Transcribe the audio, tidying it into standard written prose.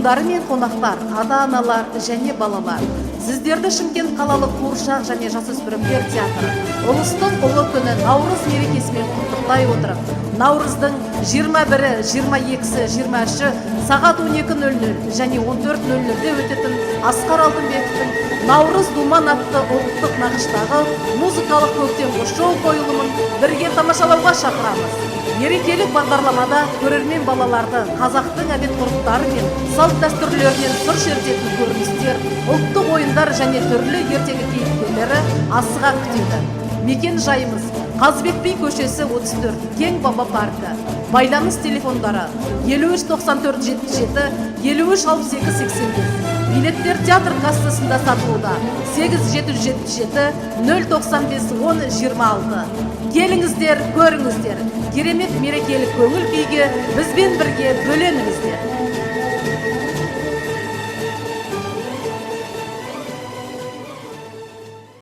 тұрғындары мен қонақтар, ата-аналар және балалар. Сіздерді Шымкент қалалық қуыршақ және жасөспірімдер театры ұлыстың ұлы күні Наурыз мерекесімен құттықтай отырып, Наурыздың 21-і, 22-сі, 23-і сағат 12:00 және 14:00-де өтетін Асқар Алтынбековтің Наурыз Думан атты ұлттық нақыштағы музыкалық көктемгі шоу қойылымын бірге тамашалауға шақырамыз. Мерекелік бағдарламада көрермен балаларды қазақтың әдет-ғұрыптары мен салт-дәстүрлерінен сыр шертетін көріністер, ұлттық ойындар және түрлі ертегі кейіпкерлері асыға күтеді. Мекен жайымыз Қазыбек би көшесі 34, Кең Баба паркі. Байланыс телефондары 53 94 77 53 62 85. Билеттер театр кассасында сатылуда. 8777 095 10 26. Келіңіздер, көріңіздер. Керемет мерекелік көңіл күйге бізбен бірге бөленіңіздер.